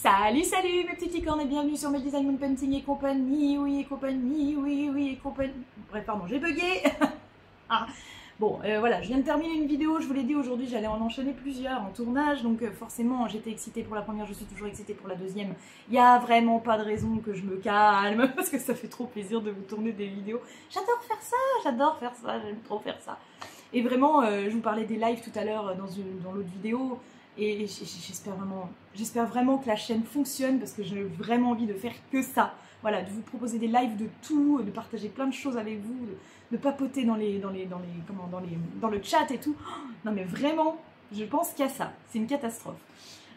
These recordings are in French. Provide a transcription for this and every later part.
Salut, salut mes petits licornes et bienvenue sur mes Design Moon Painting et compagnie, oui et compagnie, oui et compagnie. Bref, pardon, j'ai bugué. Ah. Bon, voilà, je viens de terminer une vidéo, je vous l'ai dit aujourd'hui, j'allais en enchaîner plusieurs en tournage, donc forcément j'étais excitée pour la première, je suis toujours excitée pour la deuxième. Il n'y a vraiment pas de raison que je me calme, parce que ça fait trop plaisir de vous tourner des vidéos. J'adore faire ça, j'aime trop faire ça. Et vraiment, je vous parlais des lives tout à l'heure dans l'autre vidéo, et j'espère vraiment que la chaîne fonctionne, parce que j'ai vraiment envie de faire que ça. Voilà, de vous proposer des lives de tout, de partager plein de choses avec vous, de papoter dans le chat et tout. Non mais vraiment, je pense qu'il y a ça. C'est une catastrophe.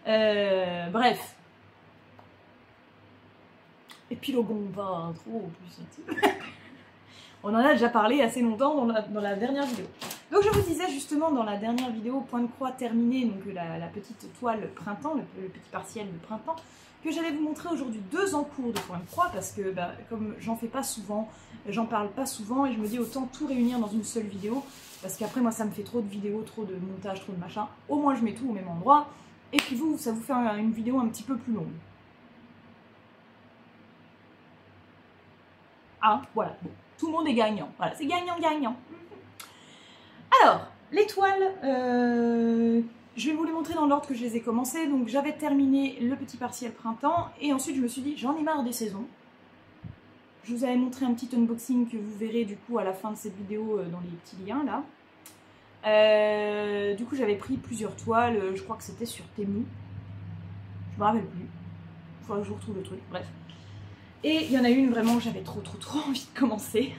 Bref. Épiloguons pas trop plus. On en a déjà parlé assez longtemps dans la dernière vidéo. Donc je vous disais justement dans la dernière vidéo, point de croix terminé, donc la petite toile printemps, le petit partiel de printemps, que j'allais vous montrer aujourd'hui 2 encours de point de croix parce que comme j'en fais pas souvent, j'en parle pas souvent et je me dis autant tout réunir dans une seule vidéo parce qu'après moi ça me fait trop de vidéos, trop de montage, trop de machin. Au moins je mets tout au même endroit et puis vous, ça vous fait une vidéo un petit peu plus longue. Ah, voilà, bon, tout le monde est gagnant. Voilà, c'est gagnant-gagnant. Alors, les toiles, je vais vous les montrer dans l'ordre que je les ai commencées. Donc j'avais terminé le petit partiel printemps et ensuite je me suis dit j'en ai marre des saisons. Je vous avais montré un petit unboxing que vous verrez du coup à la fin de cette vidéo dans les petits liens là. Du coup j'avais pris plusieurs toiles, je crois que c'était sur Temu. Je me rappelle plus. Il faudra que je vous retrouve le truc, bref. Et il y en a une vraiment j'avais trop envie de commencer.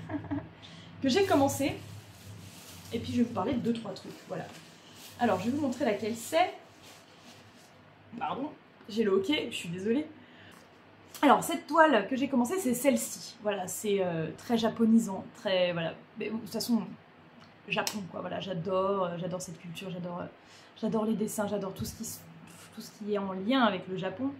Que j'ai commencé. Et puis je vais vous parler de 2-3 trucs, voilà. Alors je vais vous montrer laquelle c'est. Pardon, j'ai le hoquet, je suis désolée. Alors cette toile que j'ai commencée, c'est celle-ci. Voilà, c'est très japonisant, très, voilà. Mais, de toute façon, Japon quoi, voilà, j'adore cette culture, j'adore les dessins, j'adore tout ce qui est en lien avec le Japon.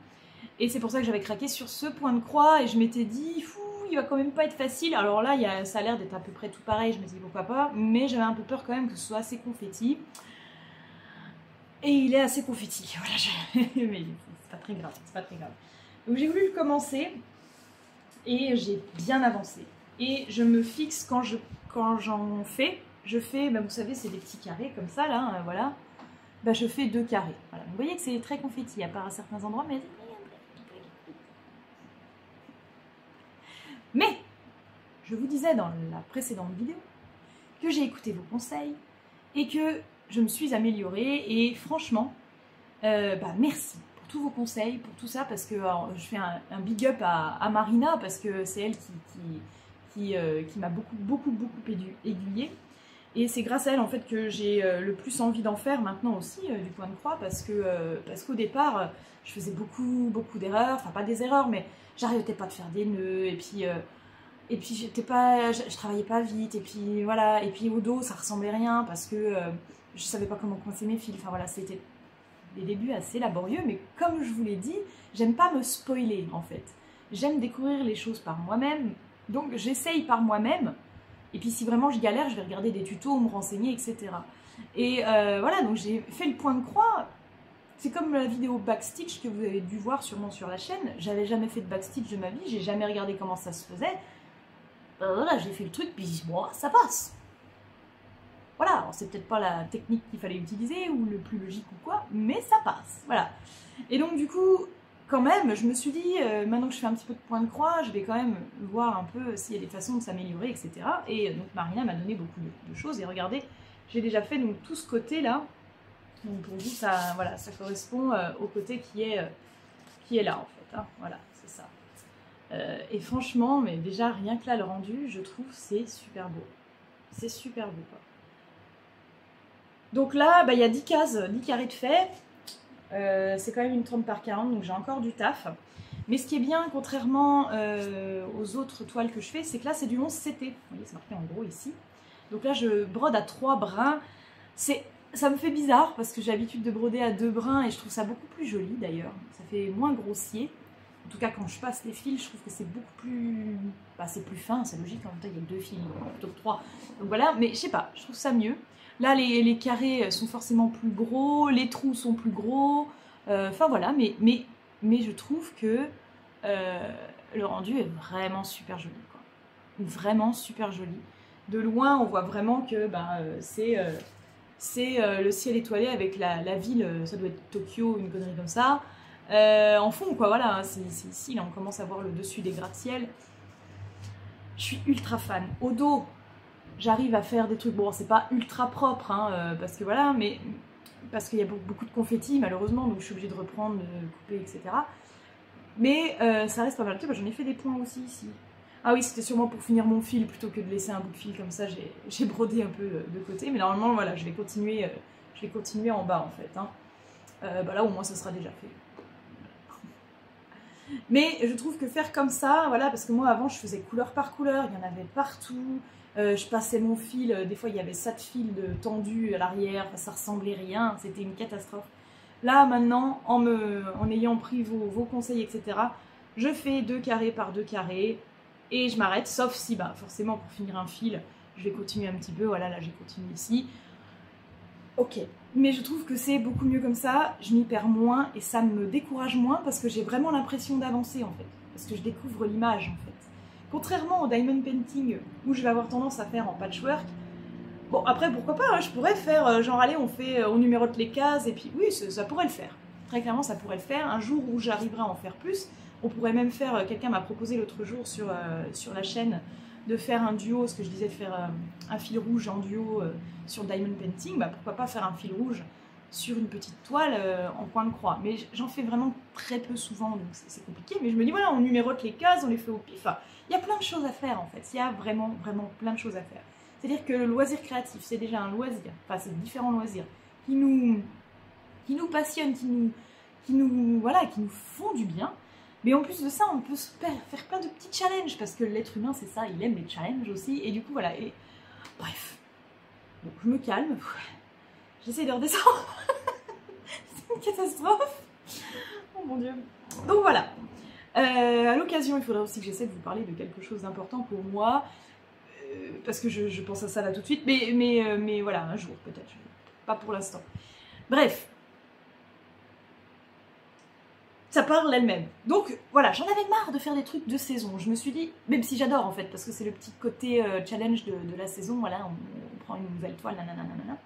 Et c'est pour ça que j'avais craqué sur ce point de croix et je m'étais dit, fou, il va quand même pas être facile. Alors là, ça a l'air d'être à peu près tout pareil, je me dis pourquoi pas, mais j'avais un peu peur quand même que ce soit assez confetti. Et il est assez confetti, voilà, mais c'est pas très grave, c'est pas très grave. Donc j'ai voulu le commencer et j'ai bien avancé. Et je me fixe quand j'en fais, je fais, vous savez, c'est des petits carrés comme ça, là, voilà. Je fais 2 carrés. Voilà. Vous voyez que c'est très confetti, à part à certains endroits, mais je vous disais dans la précédente vidéo que j'ai écouté vos conseils et que je me suis améliorée et franchement, merci pour tous vos conseils, pour tout ça, parce que alors, je fais un big up à Marina parce que c'est elle qui m'a beaucoup aiguillée. Et c'est grâce à elle en fait que j'ai le plus envie d'en faire maintenant aussi du point de croix parce qu'au départ je faisais beaucoup d'erreurs, enfin pas des erreurs mais j'arrêtais pas de faire des nœuds et puis je travaillais pas vite et puis voilà, et puis au dos ça ressemblait rien parce que je savais pas comment coincer mes fils, enfin voilà, c'était des débuts assez laborieux mais comme je vous l'ai dit, j'aime pas me spoiler en fait, j'aime découvrir les choses par moi-même, donc j'essaye par moi-même. Et puis si vraiment je galère, je vais regarder des tutos, me renseigner, etc. Et voilà, donc j'ai fait le point de croix. C'est comme la vidéo backstitch que vous avez dû voir sûrement sur la chaîne. J'avais jamais fait de backstitch de ma vie, j'ai jamais regardé comment ça se faisait. Voilà, j'ai fait le truc, puis bon, ça passe. Voilà, c'est peut-être pas la technique qu'il fallait utiliser ou le plus logique ou quoi, mais ça passe. Voilà. Et donc du coup, quand même, je me suis dit, maintenant que je fais un petit peu de point de croix, je vais quand même voir un peu s'il y a des façons de s'améliorer, etc. Et donc Marina m'a donné beaucoup de choses. Et regardez, j'ai déjà fait donc, tout ce côté-là. Donc pour vous, ça, voilà, ça correspond au côté qui est là, en fait. Hein. Voilà, c'est ça. Et franchement, mais déjà, rien que là, le rendu, je trouve, c'est super beau. C'est super beau, quoi. Donc là, il y a 10 cases, 10 carrés de fait. C'est quand même une 30 par 40, donc j'ai encore du taf. Mais ce qui est bien, contrairement aux autres toiles que je fais, c'est que là c'est du 11 CT. Vous voyez, c'est marqué en gros ici. Donc là je brode à 3 brins. Ça me fait bizarre parce que j'ai l'habitude de broder à 2 brins et je trouve ça beaucoup plus joli d'ailleurs. Ça fait moins grossier. En tout cas quand je passe les fils, je trouve que c'est beaucoup plus... c'est plus fin, c'est logique, en même temps il y a 2 fils plutôt que 3. Donc voilà, mais je sais pas, je trouve ça mieux. Là, les carrés sont forcément plus gros, les trous sont plus gros, enfin voilà, mais mais je trouve que le rendu est vraiment super joli, quoi. Vraiment super joli. De loin, on voit vraiment que c'est le ciel étoilé avec la ville, ça doit être Tokyo, une connerie comme ça. En fond, quoi, voilà, hein, c'est ici, là, on commence à voir le dessus des gratte-ciel. Je suis ultra fan. Au dos, j'arrive à faire des trucs, bon, c'est pas ultra propre, hein, parce que voilà, mais parce qu'il y a beaucoup de confettis, malheureusement, donc je suis obligée de reprendre, de couper, etc. Mais ça reste pas mal. J'en ai fait des points aussi, ici. Ah oui, c'était sûrement pour finir mon fil, plutôt que de laisser un bout de fil comme ça, j'ai brodé un peu de côté, mais normalement, voilà, je vais continuer en bas, en fait, hein. Là, au moins, ça sera déjà fait. Mais je trouve que faire comme ça, voilà, parce que moi avant je faisais couleur par couleur, il y en avait partout, je passais mon fil, des fois il y avait 7 fils de tendus à l'arrière, ça ressemblait rien, c'était une catastrophe. Là maintenant, en ayant pris vos conseils, etc., je fais 2 carrés par 2 carrés et je m'arrête, sauf si, forcément pour finir un fil, je vais continuer un petit peu, voilà, là j'ai continué ici. Ok, mais je trouve que c'est beaucoup mieux comme ça, je m'y perds moins et ça me décourage moins parce que j'ai vraiment l'impression d'avancer en fait, parce que je découvre l'image en fait. Contrairement au diamond painting où je vais avoir tendance à faire en patchwork, bon après pourquoi pas, hein, je pourrais faire genre allez on numérote les cases et puis oui ça pourrait le faire. Très clairement ça pourrait le faire, un jour où j'arriverai à en faire plus, on pourrait même faire, quelqu'un m'a proposé l'autre jour sur la chaîne de faire un duo, ce que je disais de faire un fil rouge en duo sur Diamond Painting, pourquoi pas faire un fil rouge sur une petite toile en coin de croix. Mais j'en fais vraiment très peu souvent, donc c'est compliqué. Mais je me dis, voilà, on numérote les cases, on les fait au pif. Enfin, il y a plein de choses à faire en fait, il y a vraiment, vraiment plein de choses à faire. C'est-à-dire que le loisir créatif, c'est déjà un loisir, enfin c'est différents loisirs, qui nous passionnent, qui nous font du bien. Mais en plus de ça, on peut se faire plein de petits challenges, parce que l'être humain, c'est ça, il aime les challenges aussi, et du coup, voilà, et bref. Bon, je me calme, j'essaie de redescendre, c'est une catastrophe. Oh mon dieu. Donc voilà, à l'occasion, il faudrait aussi que j'essaie de vous parler de quelque chose d'important pour moi, parce que je pense à ça là tout de suite, mais voilà, un jour peut-être, pas pour l'instant. Bref. Ça parle elle-même. Donc voilà, j'en avais marre de faire des trucs de saison. Je me suis dit, même si j'adore en fait, parce que c'est le petit côté challenge de la saison, voilà, on prend une nouvelle toile, nanana.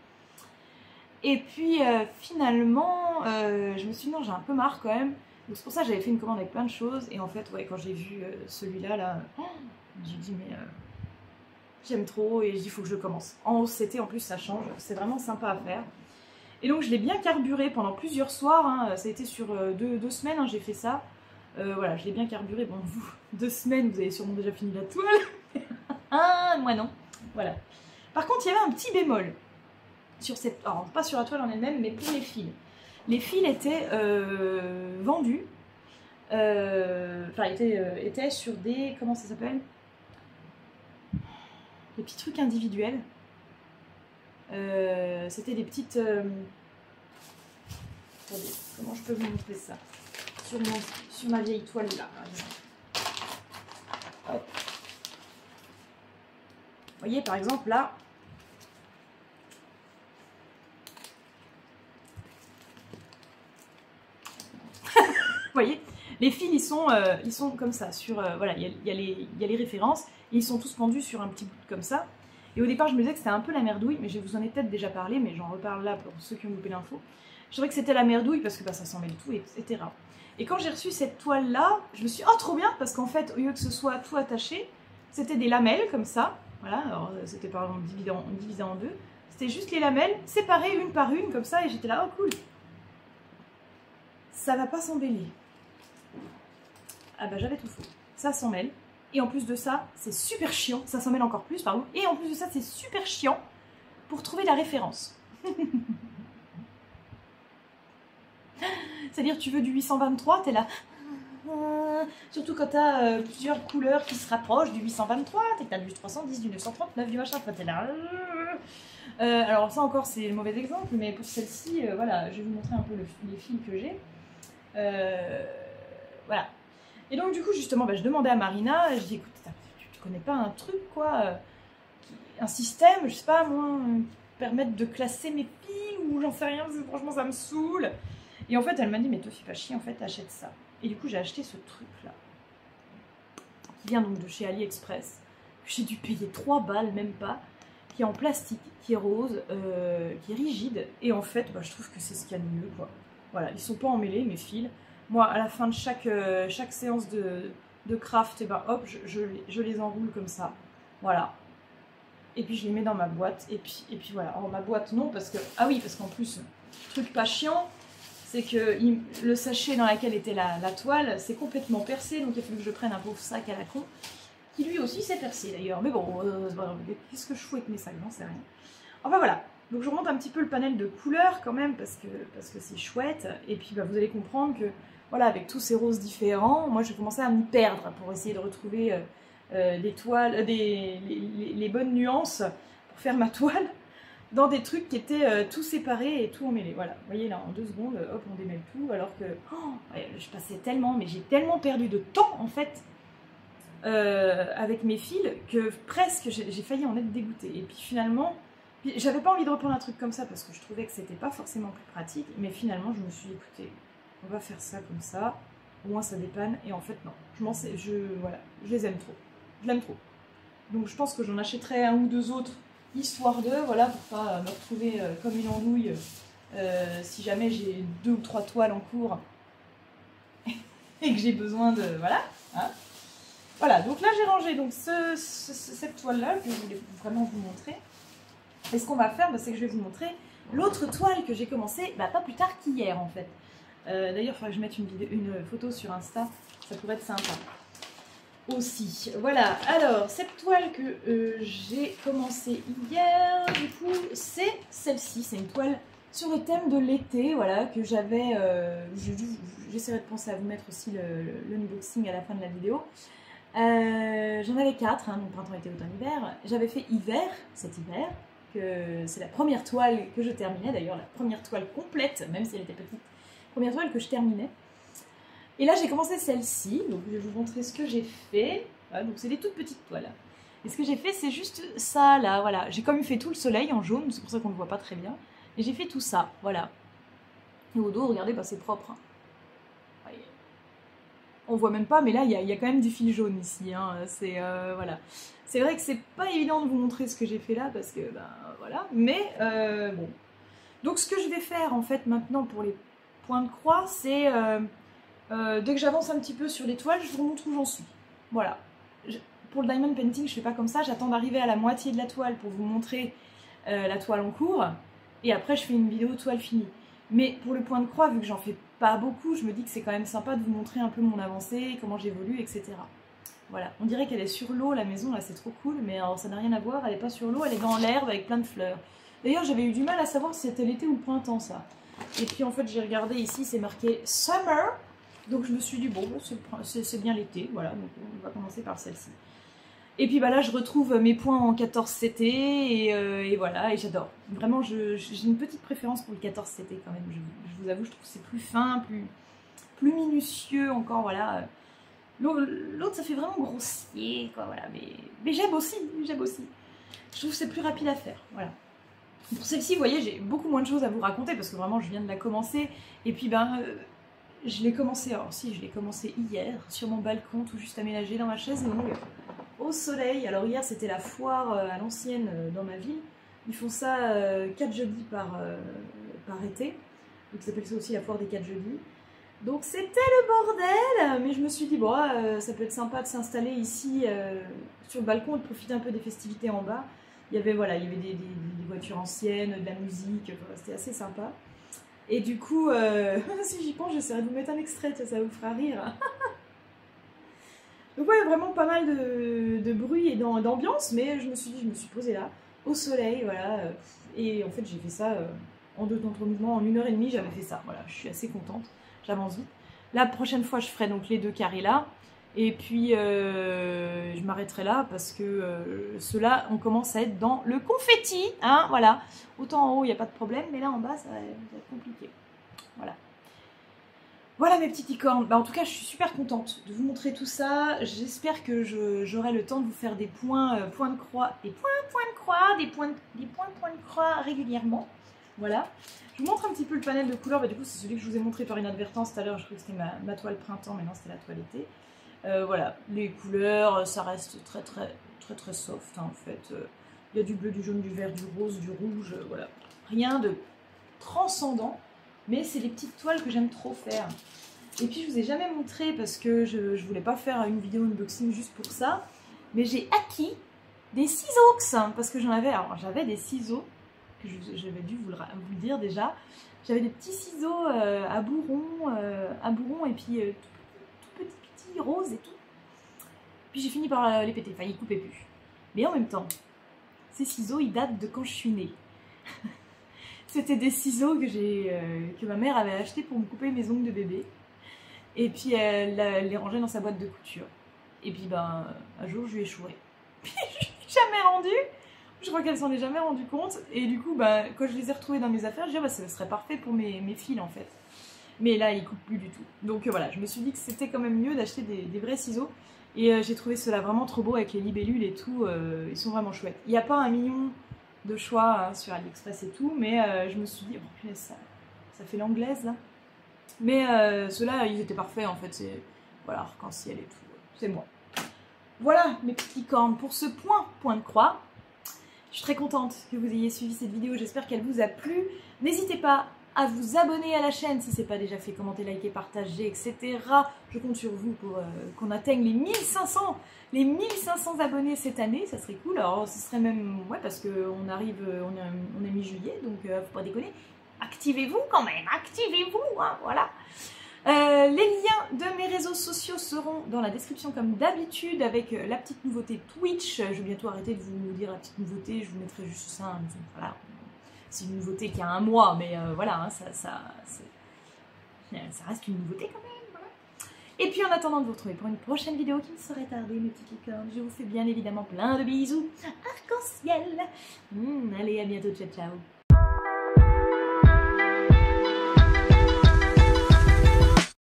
Et puis finalement, je me suis dit non, j'ai un peu marre quand même. Donc c'est pour ça que j'avais fait une commande avec plein de choses. Et en fait, ouais, quand j'ai vu celui-là, j'ai dit mais j'aime trop et j'ai dit il faut que je commence. En haut, c'était en plus ça change, c'est vraiment sympa à faire. Et donc je l'ai bien carburé pendant plusieurs soirs, hein. Ça a été sur deux semaines, hein, j'ai fait ça. Voilà, je l'ai bien carburé. Bon, vous, 2 semaines, vous avez sûrement déjà fini la toile. Ah, moi non. Voilà. Par contre, il y avait un petit bémol sur cette... Alors, pas sur la toile en elle-même, mais pour les fils. Les fils étaient vendus. Enfin, étaient sur des... Comment ça s'appelle? Des petits trucs individuels. C'était des petites... Attendez, comment je peux vous montrer ça? Sur ma vieille toile là, par exemple. Hop. Vous voyez, par exemple, là... Vous voyez, les fils, ils sont comme ça. Voilà, il y a les références. Et ils sont tous pendus sur un petit bout comme ça. Et au départ, je me disais que c'était un peu la merdouille, mais je vous en ai peut-être déjà parlé, mais j'en reparle là pour ceux qui ont loupé l'info. Je trouvais que c'était la merdouille parce que ça s'en mêle tout, etc. Et quand j'ai reçu cette toile-là, je me suis dit, oh trop bien, parce qu'en fait, au lieu que ce soit tout attaché, c'était des lamelles comme ça. Voilà, alors c'était par exemple divisé en 2. C'était juste les lamelles, séparées une par une, comme ça, et j'étais là, oh cool. Ça va pas s'embêler. Ah bah j'avais tout faux. Ça s'en mêle. Et en plus de ça, c'est super chiant. Ça s'en mêle encore plus, pardon. Et en plus de ça, c'est super chiant pour trouver la référence. C'est-à-dire, tu veux du 823, t'es là. Surtout quand t'as plusieurs couleurs qui se rapprochent du 823, t'as du 310, du 939, du machin, t'es là. Alors ça encore, c'est le mauvais exemple, mais pour celle-ci, voilà, je vais vous montrer un peu les fils que j'ai. Voilà. Et donc du coup, justement, je demandais à Marina, je dis, écoute, tu connais pas un truc, quoi, un système, je sais pas, moi, qui permette de classer mes fils, ou j'en sais rien, parce que franchement, ça me saoule. Et en fait, elle m'a dit, mais toi, fais pas chier, en fait, achète ça. Et du coup, j'ai acheté ce truc-là, qui vient donc de chez AliExpress. J'ai dû payer 3 balles, même pas, qui est en plastique, qui est rose, qui est rigide. Et en fait, bah, je trouve que c'est ce qu'il y a de mieux, quoi. Voilà, ils sont pas emmêlés, mes fils. Moi, à la fin de chaque séance de craft, et ben hop, je les enroule comme ça. Voilà. Et puis je les mets dans ma boîte. Et puis voilà. Alors ma boîte, non, parce que... Ah oui, parce qu'en plus, truc pas chiant, c'est que le sachet dans lequel était la toile, c'est complètement percé. Donc il a fallu que je prenne un pauvre sac à la con, qui lui aussi s'est percé d'ailleurs. Mais bon, qu'est-ce que je fous avec mes sacs? J'en sais rien. Enfin voilà. Donc je remonte un petit peu le panel de couleurs quand même, parce que c'est chouette. Et puis bah, vous allez comprendre que, voilà, avec tous ces roses différents, moi j'ai commencé à m'y perdre pour essayer de retrouver des toiles, les bonnes nuances pour faire ma toile, dans des trucs qui étaient tout séparés et tout emmêlés. Voilà, vous voyez là, en 2 secondes, hop, on démêle tout, alors que je passais tellement, mais j'ai tellement perdu de temps en fait, avec mes fils, que presque j'ai failli en être dégoûtée. Et puis finalement, j'avais pas envie de reprendre un truc comme ça, parce que je trouvais que c'était pas forcément plus pratique, mais finalement je me suis dit, écoutez, on va faire ça comme ça, au moins ça dépanne, et en fait non, voilà, je les aime trop, je l'aime trop. Donc je pense que j'en achèterai 1 ou 2 autres, histoire de, voilà, pour pas me retrouver comme une andouille, si jamais j'ai 2 ou 3 toiles en cours, et que j'ai besoin de, voilà, hein. Voilà, donc là j'ai rangé donc cette toile-là, que je voulais vraiment vous montrer. Et ce qu'on va faire, bah, c'est que je vais vous montrer l'autre toile que j'ai commencé, bah, pas plus tard qu'hier en fait. D'ailleurs, il faudrait que je mette une photo sur Insta, ça pourrait être sympa aussi. Voilà, alors cette toile que j'ai commencé hier, du coup, c'est celle-ci. C'est une toile sur le thème de l'été, voilà, que j'avais... J'essaierai de penser à vous mettre aussi l'unboxing à la fin de la vidéo. J'en avais 4, hein, donc printemps, été, automne, hiver. J'avais fait hiver, cet hiver, que c'est la première toile que je terminais, d'ailleurs la première toile complète, même si elle était petite, première toile que je terminais. Et là j'ai commencé celle-ci, donc je vais vous montrer ce que j'ai fait. Voilà, donc c'est des toutes petites toiles. Et ce que j'ai fait, c'est juste ça là, voilà. J'ai quand même fait tout le soleil en jaune, c'est pour ça qu'on ne le voit pas très bien. Et j'ai fait tout ça, voilà. Et au dos, regardez, bah, c'est propre. Hein. On voit même pas, mais là il y a quand même du fil jaune ici. Hein. C'est voilà. C'est vrai que c'est pas évident de vous montrer ce que j'ai fait là parce que ben voilà. Mais bon. Donc ce que je vais faire en fait maintenant pour les points de croix, c'est dès que j'avance un petit peu sur les toiles, je vous montre où j'en suis. Voilà. Pour le diamond painting, je fais pas comme ça. J'attends d'arriver à la moitié de la toile pour vous montrer la toile en cours. Et après je fais une vidéo toile finie. Mais pour le point de croix, vu que j'en fais pas beaucoup, je me dis que c'est quand même sympa de vous montrer un peu mon avancée, comment j'évolue, etc. Voilà, on dirait qu'elle est sur l'eau, la maison, là c'est trop cool, mais alors ça n'a rien à voir, elle est pas sur l'eau, elle est dans l'herbe avec plein de fleurs. D'ailleurs, j'avais eu du mal à savoir si c'était l'été ou le printemps, ça. Et puis en fait, j'ai regardé ici, c'est marqué Summer, donc je me suis dit, bon, c'est bien l'été, voilà, donc on va commencer par celle-ci. Et puis bah là, je retrouve mes points en 14 CT, et voilà, et j'adore. Vraiment, j'ai une petite préférence pour le 14 CT quand même, je vous avoue, je trouve que c'est plus fin, plus minutieux encore, voilà. L'autre, ça fait vraiment grossier, quoi, voilà, mais j'aime aussi, Je trouve que c'est plus rapide à faire, voilà. Pour celle-ci, vous voyez, j'ai beaucoup moins de choses à vous raconter, parce que vraiment, je viens de la commencer, et puis ben... je l'ai commencé, alors si, je l'ai commencé hier, sur mon balcon, tout juste aménagé dans ma chaise longue, au soleil. Alors hier, c'était la foire à l'ancienne dans ma ville. Ils font ça 4 jeudis par été. Donc ils appellent ça aussi la foire des 4 jeudis. Donc c'était le bordel, mais je me suis dit, bon, ça peut être sympa de s'installer ici sur le balcon et de profiter un peu des festivités en bas. Il y avait des voitures anciennes, de la musique, c'était assez sympa. Et du coup, si j'y pense, j'essaierai de vous mettre un extrait, ça vous fera rire. Donc ouais, vraiment pas mal de bruit et d'ambiance, mais je me suis posée là, au soleil, voilà. Et en fait, j'ai fait ça en 2 temps de mouvement, en 1h30, j'avais fait ça. Voilà, je suis assez contente, j'avance vite. La prochaine fois, je ferai donc les 2 carrés là. Et puis, je m'arrêterai là parce que ceux-là, on commence à être dans le confetti, hein, voilà. Autant en haut, il n'y a pas de problème, mais là en bas, ça va être compliqué. Voilà. Voilà mes petites licornes. Bah, en tout cas, je suis super contente de vous montrer tout ça. J'espère que j'aurai le temps de vous faire des points de croix, des points de croix régulièrement. Voilà. Je vous montre un petit peu le panel de couleurs. Bah, du coup, c'est celui que je vous ai montré par inadvertance tout à l'heure. Je croyais que c'était ma toile printemps, mais non, c'était la toile été. Voilà, les couleurs, ça reste très soft hein, en fait. Il y a du bleu, du jaune, du vert, du rose, du rouge, voilà. Rien de transcendant, mais c'est les petites toiles que j'aime trop faire. Et puis je vous ai jamais montré parce que je voulais pas faire une vidéo unboxing juste pour ça, mais j'ai acquis des ciseaux parce que j'avais des ciseaux, que j'avais dû vous le dire déjà. J'avais des petits ciseaux à bourron et puis tout petit, rose et tout. Puis j'ai fini par les péter, enfin ils coupaient plus. Mais en même temps, ces ciseaux ils datent de quand je suis née. C'était des ciseaux que ma mère avait achetés pour me couper mes ongles de bébé. Et puis elle les rangeait dans sa boîte de couture. Et puis ben un jour je lui ai échoué. Puis je lui ai jamais rendu. Je crois qu'elle s'en est jamais rendu compte. Et du coup, bah, quand je les ai retrouvés dans mes affaires, je me suis dit, bah, ça serait parfait pour mes fils en fait. Mais là, ils coupent plus du tout. Donc voilà, je me suis dit que c'était quand même mieux d'acheter des vrais ciseaux. Et j'ai trouvé cela vraiment trop beau avec les libellules et tout. Ils sont vraiment chouettes. Il n'y a pas un million de choix hein, sur AliExpress et tout. Mais je me suis dit, oh, ça fait l'anglaise là. Mais ceux-là, ils étaient parfaits en fait. Voilà, arc-en-ciel et tout. C'est moi. Voilà mes petites licornes pour ce point de croix. Je suis très contente que vous ayez suivi cette vidéo, j'espère qu'elle vous a plu. N'hésitez pas à vous abonner à la chaîne si ce n'est pas déjà fait, commenter, liker, partager, etc. Je compte sur vous pour qu'on atteigne les 1500 abonnés cette année, ça serait cool. Alors ce serait même, ouais, parce qu'on arrive, on est mi-juillet, donc faut pas déconner. Activez-vous quand même, activez-vous, hein, voilà. Les liens de mes réseaux sociaux seront dans la description comme d'habitude avec la petite nouveauté Twitch. Je vais bientôt arrêter de vous dire la petite nouveauté, je vous mettrai juste ça. Hein, voilà. C'est une nouveauté qui a un mois, mais voilà, hein, ça reste une nouveauté quand même. Voilà. Et puis en attendant de vous retrouver pour une prochaine vidéo qui ne saurait tarder, mes petites licornes, je vous fais bien évidemment plein de bisous. Arc-en-ciel. Allez, à bientôt, ciao ciao.